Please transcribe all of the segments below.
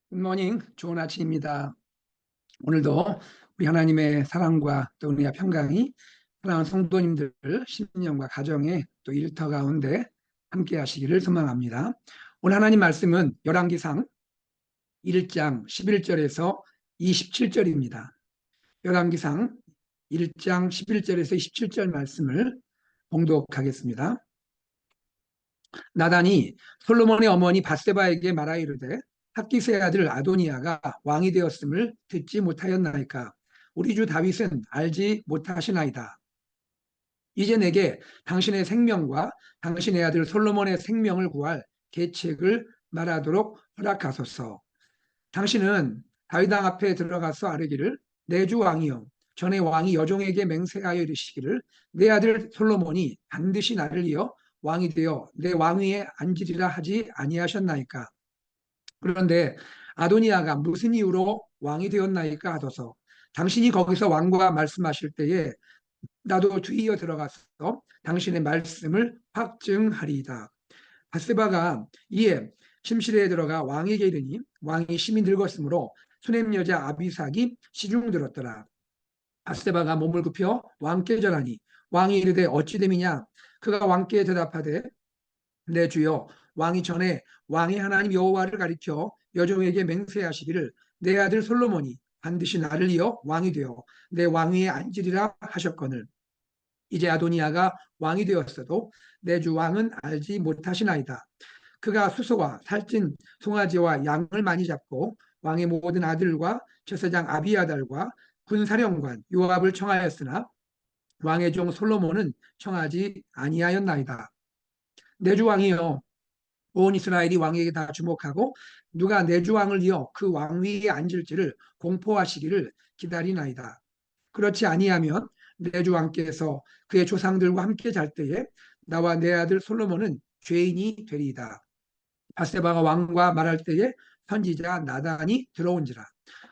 굿모닝, 좋은 아침입니다. 오늘도 우리 하나님의 사랑과 또 은혜와 평강이 사랑하는 성도님들 심령과 가정에 또 일터 가운데 함께 하시기를 소망합니다. 오늘 하나님 말씀은 열왕기상 1장 11절에서 27절입니다. 열왕기상 1장 11절에서 27절 말씀을 봉독하겠습니다. 나단이 솔로몬의 어머니 밧세바에게 말하이르되 핫기스의 아들 아도니아가 왕이 되었음을 듣지 못하였나이까. 우리 주 다윗은 알지 못하시나이다. 이제 내게 당신의 생명과 당신의 아들 솔로몬의 생명을 구할 계책을 말하도록 허락하소서. 당신은 다윗 왕 앞에 들어가서 아뢰기를, 내 주 왕이여, 전에 왕이 여종에게 맹세하여 이르시기를 내 아들 솔로몬이 반드시 나를 이어 왕이 되어 내 왕위에 앉으리라 하지 아니하셨나이까. 그런데 아도니아가 무슨 이유로 왕이 되었나이까 하소서. 당신이 거기서 왕과 말씀하실 때에 나도 뒤이어 들어가서 당신의 말씀을 확증하리이다. 바세바가 이에 침실에 들어가 왕에게 이르니 왕이 심히 늙었으므로 수냄 여자 아비삭이 시중 들었더라. 바세바가 몸을 굽혀 왕께 전하니 왕이 이르되 어찌 됨이냐. 그가 왕께 대답하되 내 주여, 왕이 전에 왕의 하나님 여호와를 가리켜 여종에게 맹세하시기를 내 아들 솔로몬이 반드시 나를 이어 왕이 되어 내 왕위에 앉으리라 하셨거늘 이제 아도니아가 왕이 되었어도 내 주 왕은 알지 못하시나이다. 그가 수소와 살찐 송아지와 양을 많이 잡고 왕의 모든 아들과 제사장 아비아달과 군사령관 요압을 청하였으나 왕의 종 솔로몬은 청하지 아니하였나이다. 내 주 왕이여, 온 이스라엘이 왕에게 다 주목하고 누가 내 주 왕을 이어 그 왕위에 앉을지를 공포하시기를 기다리나이다. 그렇지 아니하면 내 주 왕께서 그의 조상들과 함께 잘 때에 나와 내 아들 솔로몬은 죄인이 되리이다. 바세바가 왕과 말할 때에 선지자 나단이 들어온지라.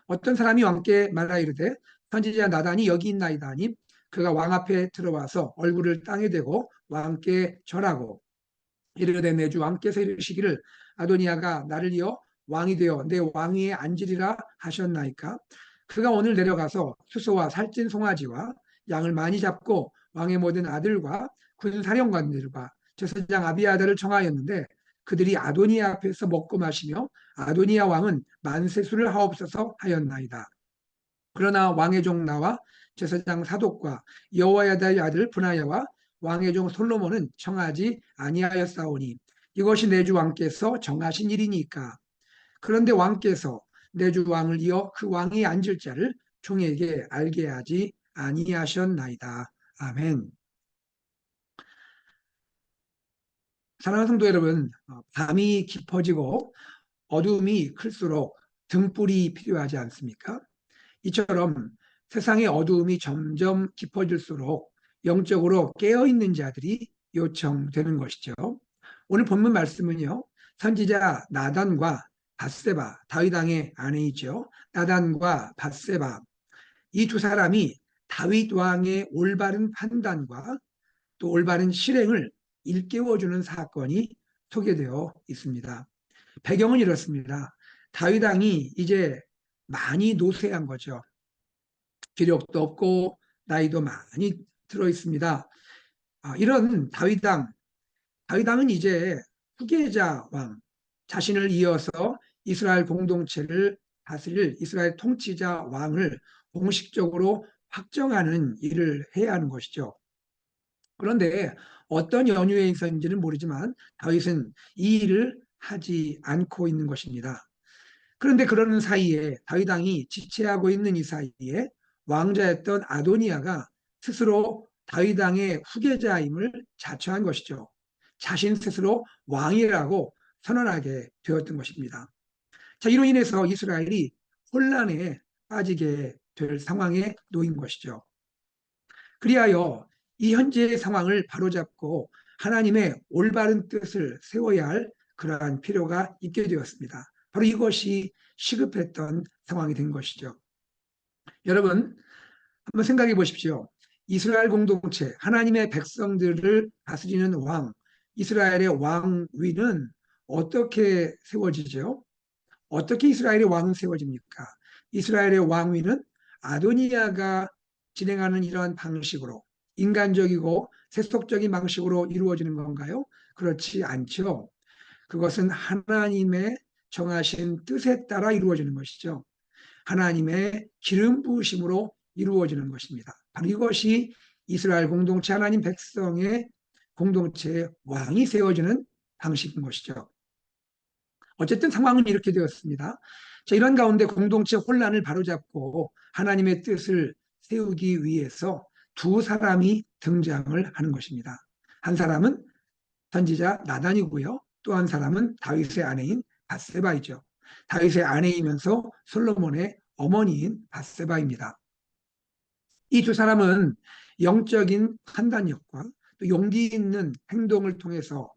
어떤 사람이 왕께 말하이르되 선지자 나단이 여기 있나이다 하니 그가 왕 앞에 들어와서 얼굴을 땅에 대고 왕께 절하고 이르되 내 주 왕께서 이르시기를 아도니아가 나를 이어 왕이 되어 내 왕위에 앉으리라 하셨나이까. 그가 오늘 내려가서 수소와 살찐 송아지와 양을 많이 잡고 왕의 모든 아들과 군 사령관들과 제사장 아비아달을 청하였는데 그들이 아도니아 앞에서 먹고 마시며 아도니아 왕은 만세수를 하옵소서 하였나이다. 그러나 왕의 종 나와 제사장 사독과 여호야다의 아들 분하야와 왕의 종 솔로몬은 청하지 아니하였사오니 이것이 내 주 왕께서 정하신 일이니까. 그런데 왕께서 내 주 왕을 이어 그 왕이 앉을 자를 종에게 알게 하지 아니하셨나이다. 아멘. 사랑하는 성도 여러분, 밤이 깊어지고 어둠이 클수록 등불이 필요하지 않습니까? 이처럼 세상의 어두움이 점점 깊어질수록 영적으로 깨어있는 자들이 요청되는 것이죠. 오늘 본문 말씀은요, 선지자 나단과 밧세바, 다윗 왕의 아내이죠. 나단과 밧세바, 이 두 사람이 다윗 왕의 올바른 판단과 또 올바른 실행을 일깨워주는 사건이 소개되어 있습니다. 배경은 이렇습니다. 다윗 왕이 이제 많이 노쇠한 거죠. 기력도 없고 나이도 많이 들어 있습니다. 이런 다윗왕은 이제 후계자 왕, 자신을 이어서 이스라엘 공동체를 다스릴 이스라엘 통치자 왕을 공식적으로 확정하는 일을 해야 하는 것이죠. 그런데 어떤 연유에 있었는지는 모르지만 다윗은 이 일을 하지 않고 있는 것입니다. 그런데 그러는 사이에 다윗 왕이 지체하고 있는 이 사이에 왕자였던 아도니아가 스스로 다윗 왕의 후계자임을 자처한 것이죠. 자신 스스로 왕이라고 선언하게 되었던 것입니다. 자, 이로 인해서 이스라엘이 혼란에 빠지게 될 상황에 놓인 것이죠. 그리하여 이 현재의 상황을 바로잡고 하나님의 올바른 뜻을 세워야 할 그러한 필요가 있게 되었습니다. 바로 이것이 시급했던 상황이 된 것이죠. 여러분, 한번 생각해 보십시오. 이스라엘 공동체, 하나님의 백성들을 다스리는 왕, 이스라엘의 왕위는 어떻게 세워지죠? 어떻게 이스라엘의 왕은 세워집니까? 이스라엘의 왕위는 아도니아가 진행하는 이러한 방식으로 인간적이고 세속적인 방식으로 이루어지는 건가요? 그렇지 않죠. 그것은 하나님의 정하신 뜻에 따라 이루어지는 것이죠. 하나님의 기름 부으심으로 이루어지는 것입니다. 바로 이것이 이스라엘 공동체 하나님 백성의 공동체의 왕이 세워지는 방식인 것이죠. 어쨌든 상황은 이렇게 되었습니다. 자, 이런 가운데 공동체 혼란을 바로잡고 하나님의 뜻을 세우기 위해서 두 사람이 등장을 하는 것입니다. 한 사람은 선지자 나단이고요. 또 한 사람은 다윗의 아내인 바세바이죠. 다윗의 아내이면서 솔로몬의 어머니인 바세바입니다. 이 두 사람은 영적인 판단력과 또 용기 있는 행동을 통해서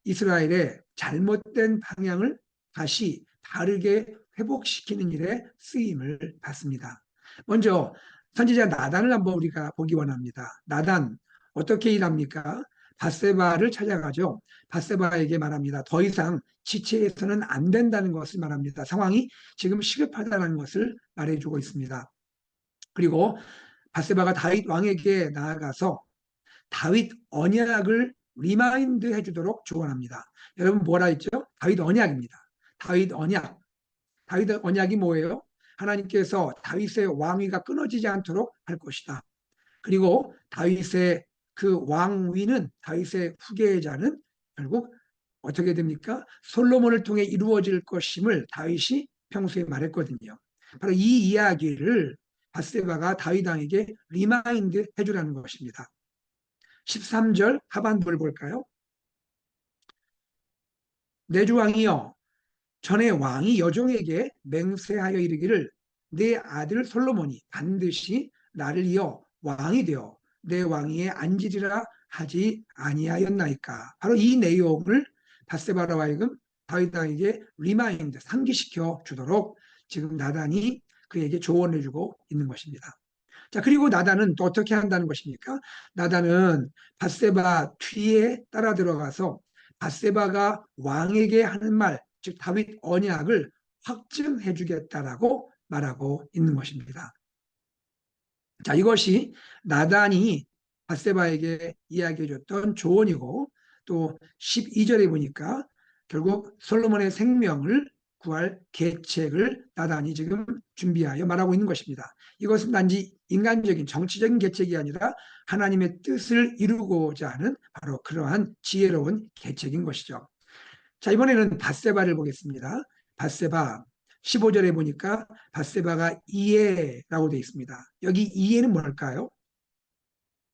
이스라엘의 잘못된 방향을 다시 바르게 회복시키는 일에 쓰임을 받습니다. 먼저 선지자 나단을 한번 우리가 보기 원합니다. 나단 어떻게 일합니까? 바세바를 찾아가죠. 바세바에게 말합니다. 더 이상 지체해서는 안 된다는 것을 말합니다. 상황이 지금 시급하다는 것을 말해주고 있습니다. 그리고 바세바가 다윗 왕에게 나아가서 다윗 언약을 리마인드 해주도록 조언합니다. 여러분 뭐라 했죠? 다윗 언약입니다. 다윗 언약. 다윗 언약이 뭐예요? 하나님께서 다윗의 왕위가 끊어지지 않도록 할 것이다. 그리고 다윗의 그 왕위는 다윗의 후계자는 결국 어떻게 됩니까? 솔로몬을 통해 이루어질 것임을 다윗이 평소에 말했거든요. 바로 이 이야기를 바세바가 다윗 왕에게 리마인드 해주라는 것입니다. 13절 하반부를 볼까요? 내 주 왕이여 전에 왕이 여종에게 맹세하여 이르기를 내 아들 솔로몬이 반드시 나를 이어 왕이 되어 내 왕위에 앉으리라 하지 아니하였나이까. 바로 이 내용을 바세바로 하여금 다윗에게 리마인드 상기시켜 주도록 지금 나단이 그에게 조언해 주고 있는 것입니다. 자, 그리고 나단은 또 어떻게 한다는 것입니까? 나단은 바세바 뒤에 따라 들어가서 바세바가 왕에게 하는 말, 즉 다윗 언약을 확증해 주겠다라고 말하고 있는 것입니다. 자, 이것이 나단이 바세바에게 이야기해 줬던 조언이고 또 12절에 보니까 결국 솔로몬의 생명을 구할 계책을 나단이 지금 준비하여 말하고 있는 것입니다. 이것은 단지 인간적인 정치적인 계책이 아니라 하나님의 뜻을 이루고자 하는 바로 그러한 지혜로운 계책인 것이죠. 자, 이번에는 바세바를 보겠습니다. 바세바 15절에 보니까 바세바가 이에라고 되어 있습니다. 여기 이에는 뭘까요?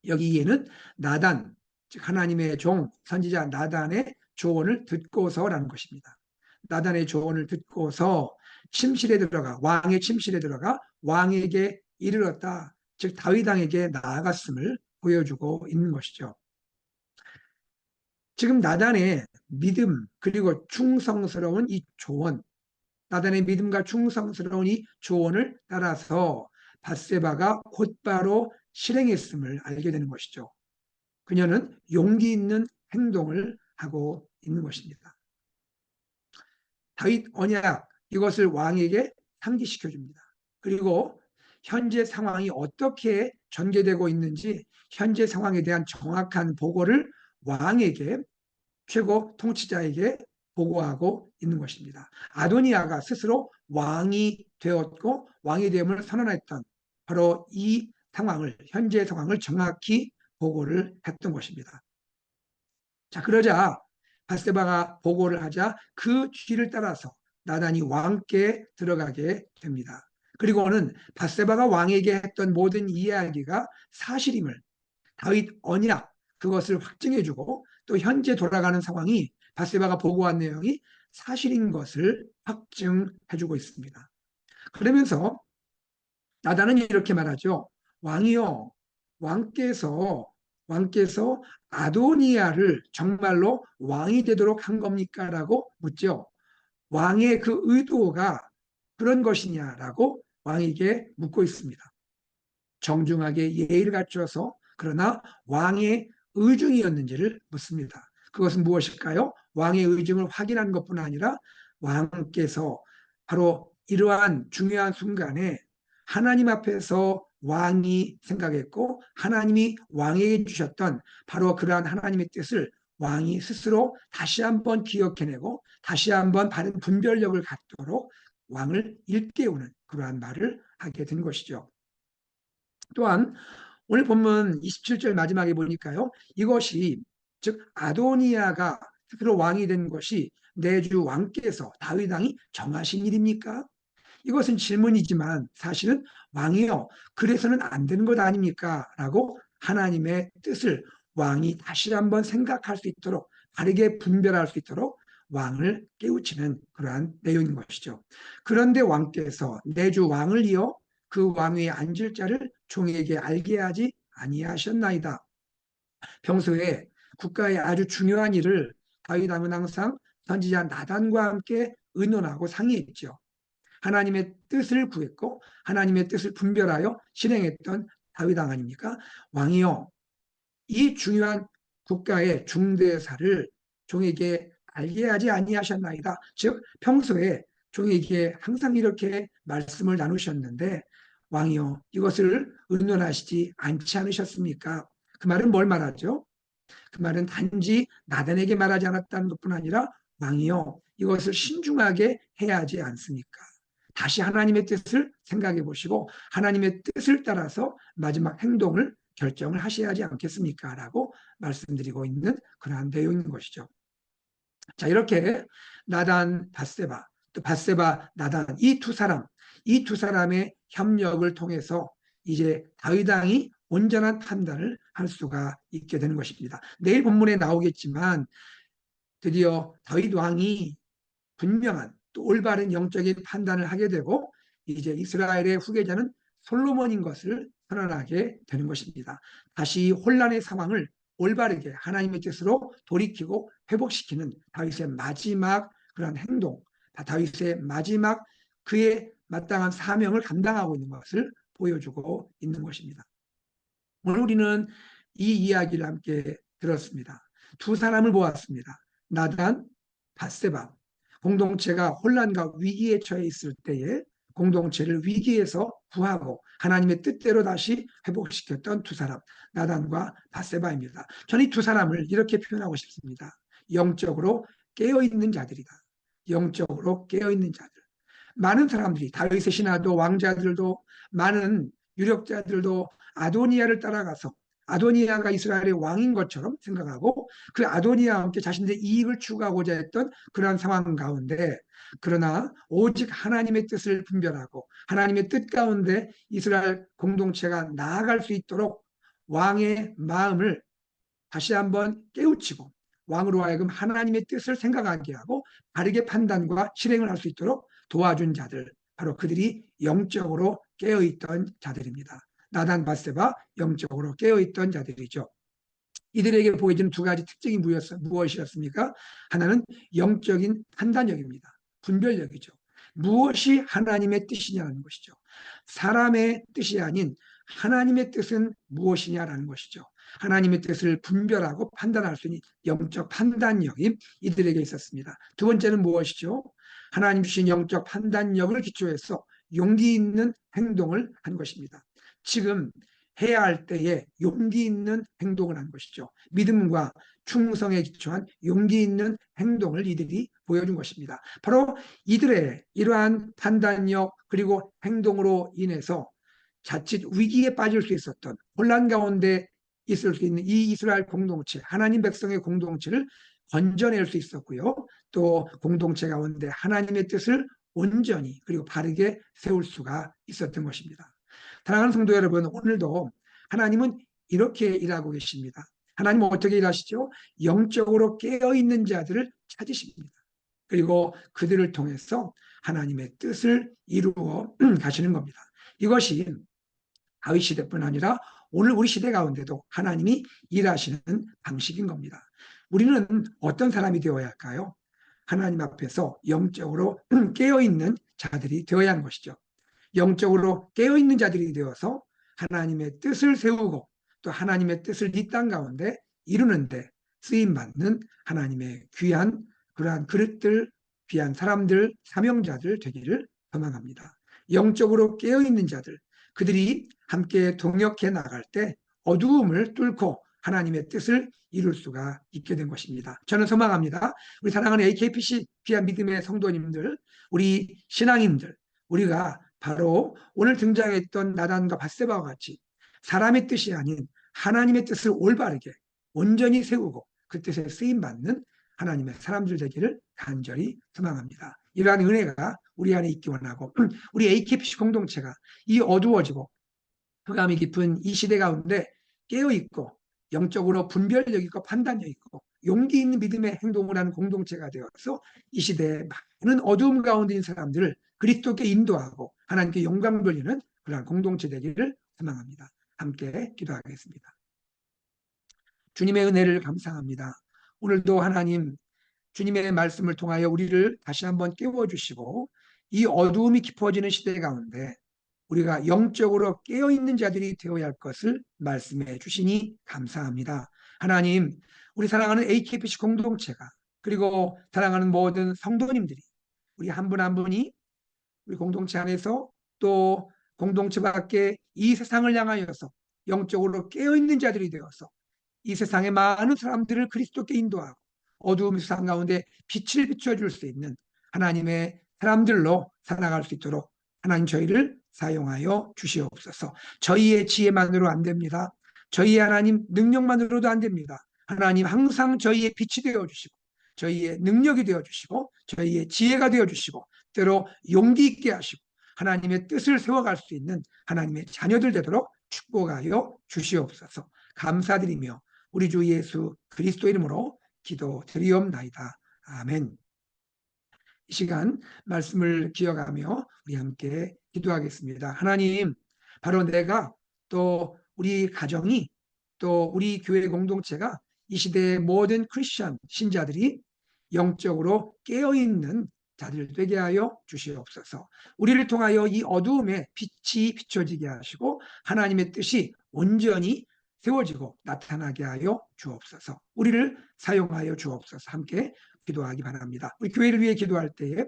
여기 이에는 나단, 즉 하나님의 종 선지자 나단의 조언을 듣고서라는 것입니다. 나단의 조언을 듣고서 침실에 들어가 왕의 침실에 들어가 왕에게 이르렀다. 즉 다윗 왕에게 나아갔음을 보여주고 있는 것이죠. 지금 나단의 믿음 그리고 충성스러운 이 조언, 나단의 믿음과 충성스러운 이 조언을 따라서 바세바가 곧바로 실행했음을 알게 되는 것이죠. 그녀는 용기 있는 행동을 하고 있는 것입니다. 다윗 언약 이것을 왕에게 상기시켜 줍니다. 그리고 현재 상황이 어떻게 전개되고 있는지 현재 상황에 대한 정확한 보고를 왕에게 최고 통치자에게 보고하고 있는 것입니다. 아도니아가 스스로 왕이 되었고 왕이 됨을 선언했던 바로 이 상황을 현재 상황을 정확히 보고를 했던 것입니다. 자, 그러자 바세바가 보고를 하자 그 뒤를 따라서 나단이 왕께 들어가게 됩니다. 그리고는 바세바가 왕에게 했던 모든 이야기가 사실임을 다윗 언약 그것을 확증해주고 또 현재 돌아가는 상황이 바세바가 보고한 내용이 사실인 것을 확증해주고 있습니다. 그러면서 나단은 이렇게 말하죠. 왕이요, 왕께서 아도니아를 정말로 왕이 되도록 한 겁니까? 라고 묻죠. 왕의 그 의도가 그런 것이냐라고 왕에게 묻고 있습니다. 정중하게 예의를 갖춰서 그러나 왕의 의중이었는지를 묻습니다. 그것은 무엇일까요? 왕의 의중을 확인한 것뿐 아니라 왕께서 바로 이러한 중요한 순간에 하나님 앞에서 왕이 생각했고 하나님이 왕에게 주셨던 바로 그러한 하나님의 뜻을 왕이 스스로 다시 한번 기억해내고 다시 한번 바른 분별력을 갖도록 왕을 일깨우는 그러한 말을 하게 된 것이죠. 또한 오늘 본문 27절 마지막에 보니까요. 이것이 즉 아도니아가 스스로 왕이 된 것이 내 주 왕께서 다윗 왕이 정하신 일입니까? 이것은 질문이지만 사실은 왕이요 그래서는 안 되는 것 아닙니까? 라고 하나님의 뜻을 왕이 다시 한번 생각할 수 있도록 바르게 분별할 수 있도록 왕을 깨우치는 그러한 내용인 것이죠. 그런데 왕께서 내 주 왕을 이어 그 왕위에 앉을 자를 종에게 알게 하지 아니하셨나이다. 평소에 국가의 아주 중요한 일을 다윗 왕은 항상 선지자 나단과 함께 의논하고 상의했죠. 하나님의 뜻을 구했고 하나님의 뜻을 분별하여 실행했던 다윗 왕 아닙니까? 왕이요 이 중요한 국가의 중대사를 종에게 알게 하지 아니하셨나이다. 즉 평소에 종에게 항상 이렇게 말씀을 나누셨는데 왕이요 이것을 의논하시지 않지 않으셨습니까? 그 말은 뭘 말하죠? 그 말은 단지 나단에게 말하지 않았다는 것뿐 아니라 왕이요 이것을 신중하게 해야 하지 않습니까? 다시 하나님의 뜻을 생각해 보시고 하나님의 뜻을 따라서 마지막 행동을 결정을 하셔야 하지 않겠습니까? 라고 말씀드리고 있는 그러한 내용인 것이죠. 자, 이렇게 나단, 밧세바, 또 밧세바, 나단 이 두 사람의 협력을 통해서 이제 다윗 왕이 온전한 판단을 할 수가 있게 되는 것입니다. 내일 본문에 나오겠지만 드디어 다윗 왕이 분명한 또 올바른 영적인 판단을 하게 되고 이제 이스라엘의 후계자는 솔로몬인 것을 선언하게 되는 것입니다. 다시 혼란의 상황을 올바르게 하나님의 뜻으로 돌이키고 회복시키는 다윗의 마지막 그런 행동, 다윗의 마지막 그의 마땅한 사명을 감당하고 있는 것을 보여주고 있는 것입니다. 오늘 우리는 이 이야기를 함께 들었습니다. 두 사람을 보았습니다. 나단, 밧세바. 공동체가 혼란과 위기에 처해 있을 때에 공동체를 위기에서 구하고 하나님의 뜻대로 다시 회복시켰던 두 사람, 나단과 밧세바입니다. 저는 이 두 사람을 이렇게 표현하고 싶습니다. 영적으로 깨어있는 자들이다. 영적으로 깨어있는 자들. 많은 사람들이 다윗의 신하도 왕자들도 많은 유력자들도 아도니아를 따라가서 아도니아가 이스라엘의 왕인 것처럼 생각하고 그 아도니아와 함께 자신들의 이익을 추구하고자 했던 그러한 상황 가운데 그러나 오직 하나님의 뜻을 분별하고 하나님의 뜻 가운데 이스라엘 공동체가 나아갈 수 있도록 왕의 마음을 다시 한번 깨우치고 왕으로 하여금 하나님의 뜻을 생각하게 하고 바르게 판단과 실행을 할 수 있도록 도와준 자들 바로 그들이 영적으로 깨어있던 자들입니다. 나단 밧세바 영적으로 깨어있던 자들이죠. 이들에게 보여지는 두 가지 특징이 무엇이었습니까? 하나는 영적인 판단력입니다. 분별력이죠. 무엇이 하나님의 뜻이냐는 것이죠. 사람의 뜻이 아닌 하나님의 뜻은 무엇이냐라는 것이죠. 하나님의 뜻을 분별하고 판단할 수 있는 영적 판단력이 이들에게 있었습니다. 두 번째는 무엇이죠? 하나님 주신 영적 판단력을 기초해서 용기 있는 행동을 한 것입니다. 지금 해야 할 때에 용기 있는 행동을 한 것이죠. 믿음과 충성에 기초한 용기 있는 행동을 이들이 보여준 것입니다. 바로 이들의 이러한 판단력 그리고 행동으로 인해서 자칫 위기에 빠질 수 있었던 혼란 가운데 있을 수 있는 이 이스라엘 공동체, 하나님 백성의 공동체를 건져낼 수 있었고요. 또 공동체 가운데 하나님의 뜻을 온전히 그리고 바르게 세울 수가 있었던 것입니다. 사랑하는 성도 여러분, 오늘도 하나님은 이렇게 일하고 계십니다. 하나님은 어떻게 일하시죠? 영적으로 깨어있는 자들을 찾으십니다. 그리고 그들을 통해서 하나님의 뜻을 이루어 가시는 겁니다. 이것이 다윗 시대뿐 아니라 오늘 우리 시대 가운데도 하나님이 일하시는 방식인 겁니다. 우리는 어떤 사람이 되어야 할까요? 하나님 앞에서 영적으로 깨어있는 자들이 되어야 하는 것이죠. 영적으로 깨어있는 자들이 되어서 하나님의 뜻을 세우고 또 하나님의 뜻을 이 땅 가운데 이루는데 쓰임받는 하나님의 귀한 그러한 그릇들 귀한 사람들, 사명자들 되기를 소망합니다. 영적으로 깨어있는 자들, 그들이 함께 동역해 나갈 때 어두움을 뚫고 하나님의 뜻을 이룰 수가 있게 된 것입니다. 저는 소망합니다. 우리 사랑하는 AKPC 귀한 믿음의 성도님들, 우리 신앙인들, 우리가 바로 오늘 등장했던 나단과 밧세바와 같이 사람의 뜻이 아닌 하나님의 뜻을 올바르게 온전히 세우고 그 뜻에 쓰임받는 하나님의 사람들 되기를 간절히 소망합니다. 이러한 은혜가 우리 안에 있기 원하고 우리 AKPC 공동체가 이 어두워지고 흑암이 깊은 이 시대 가운데 깨어있고 영적으로 분별력 있고 판단력 있고 용기 있는 믿음의 행동을 하는 공동체가 되어서 이 시대의 많은 어두움 가운데 있는 사람들을 그리스도께 인도하고 하나님께 영광 돌리는 그러한 공동체 되기를 소망합니다. 함께 기도하겠습니다. 주님의 은혜를 감사합니다. 오늘도 하나님 주님의 말씀을 통하여 우리를 다시 한번 깨워주시고 이 어두움이 깊어지는 시대 가운데 우리가 영적으로 깨어있는 자들이 되어야 할 것을 말씀해 주시니 감사합니다. 하나님, 우리 사랑하는 AKPC 공동체가 그리고 사랑하는 모든 성도님들이 우리 한 분 한 분이 우리 공동체 안에서 또 공동체 밖에 이 세상을 향하여서 영적으로 깨어있는 자들이 되어서 이 세상의 많은 사람들을 그리스도께 인도하고 어두운 세상 가운데 빛을 비춰줄 수 있는 하나님의 사람들로 살아갈 수 있도록 하나님 저희를 사용하여 주시옵소서. 저희의 지혜만으로 안 됩니다. 저희의 하나님 능력만으로도 안 됩니다. 하나님 항상 저희의 빛이 되어주시고 저희의 능력이 되어주시고 저희의 지혜가 되어주시고 때로 용기 있게 하시고 하나님의 뜻을 세워갈 수 있는 하나님의 자녀들 되도록 축복하여 주시옵소서. 감사드리며 우리 주 예수 그리스도 이름으로 기도드리옵나이다. 아멘. 이 시간 말씀을 기억하며 우리 함께 기도하겠습니다. 하나님, 바로 내가 또 우리 가정이 또 우리 교회 공동체가 이 시대의 모든 크리스천 신자들이 영적으로 깨어있는 자들 되게 하여 주시옵소서. 우리를 통하여 이 어두움에 빛이 비춰지게 하시고 하나님의 뜻이 온전히 세워지고 나타나게 하여 주옵소서. 우리를 사용하여 주옵소서. 함께 기도하기 바랍니다. 우리 교회를 위해 기도할 때에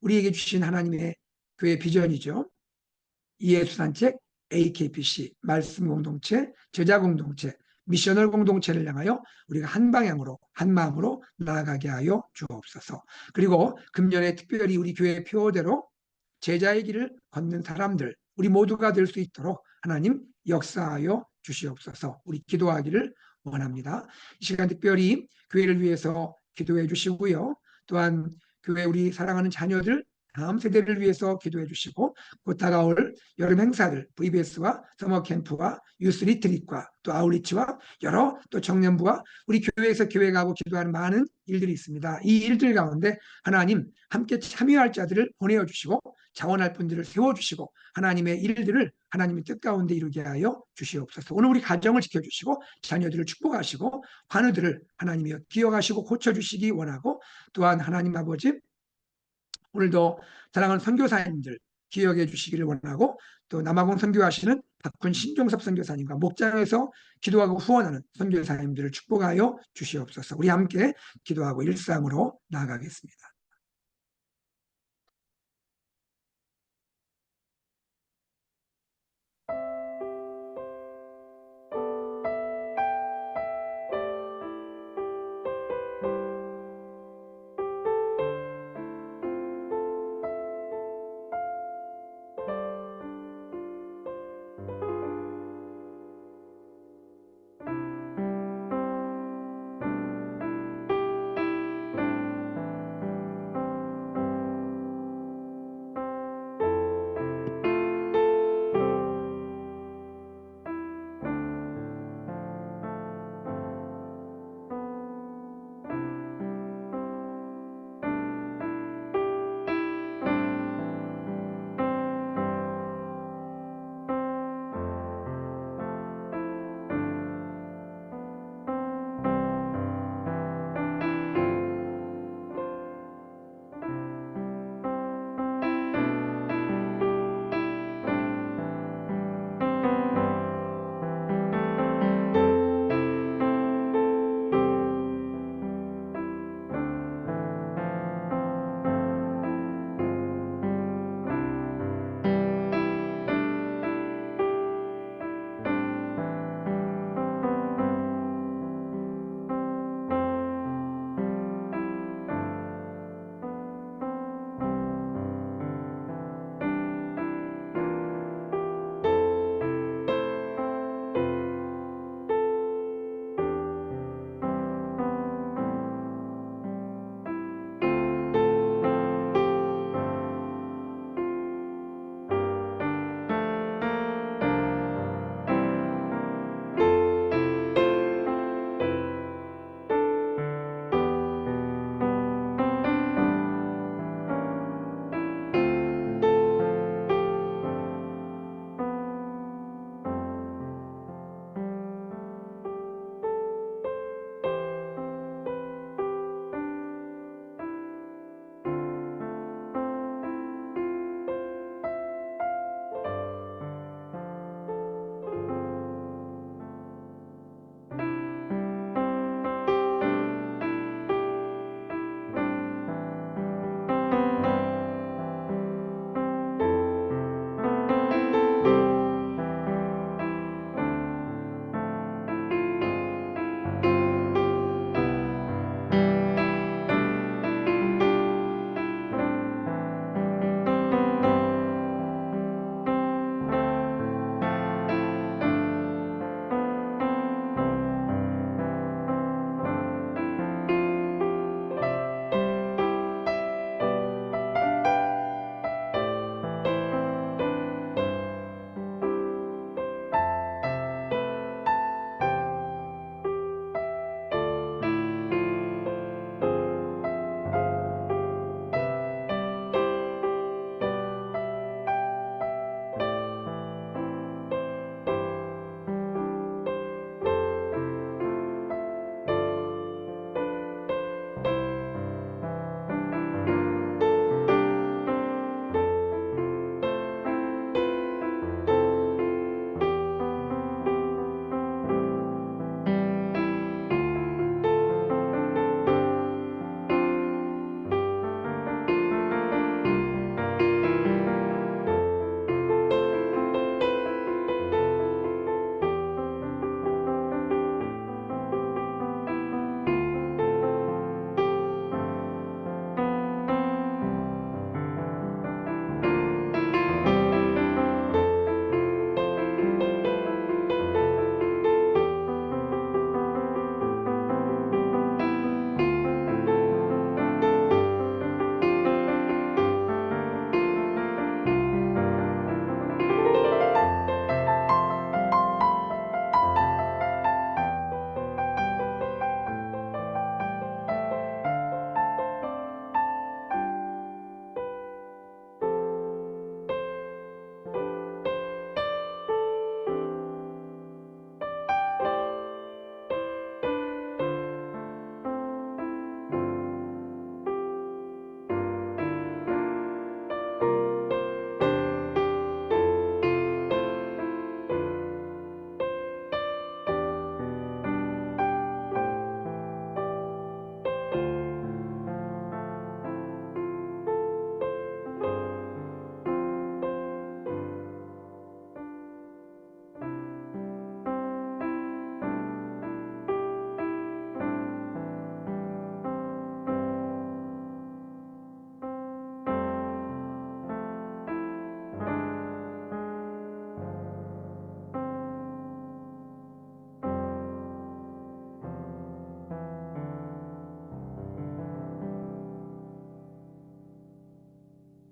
우리에게 주신 하나님의 교회 비전이죠. 예수산책, AKPC, 말씀 공동체, 제자 공동체, 미셔널 공동체를 향하여 우리가 한 방향으로 한 마음으로 나아가게 하여 주옵소서. 그리고 금년에 특별히 우리 교회 표어대로 제자의 길을 걷는 사람들 우리 모두가 될 수 있도록 하나님 역사하여 주시옵소서. 우리 기도하기를 원합니다. 이 시간 특별히 교회를 위해서 기도해 주시고요. 또한 교회 우리 사랑하는 자녀들 다음 세대를 위해서 기도해 주시고 곧 다가올 여름 행사들 VBS와 서머캠프와 유스 리트릿과 또 아울리치와 여러 또 청년부와 우리 교회에서 교회가고 기도하는 많은 일들이 있습니다. 이 일들 가운데 하나님 함께 참여할 자들을 보내어 주시고 자원할 분들을 세워주시고 하나님의 일들을 하나님의 뜻 가운데 이루게 하여 주시옵소서. 오늘 우리 가정을 지켜주시고 자녀들을 축복하시고 환우들을 하나님이 기억하시고 고쳐주시기 원하고 또한 하나님 아버지 오늘도 사랑하는 선교사님들 기억해 주시기를 원하고 또 남아공 선교하시는 박훈 신종섭 선교사님과 목장에서 기도하고 후원하는 선교사님들을 축복하여 주시옵소서. 우리 함께 기도하고 일상으로 나아가겠습니다.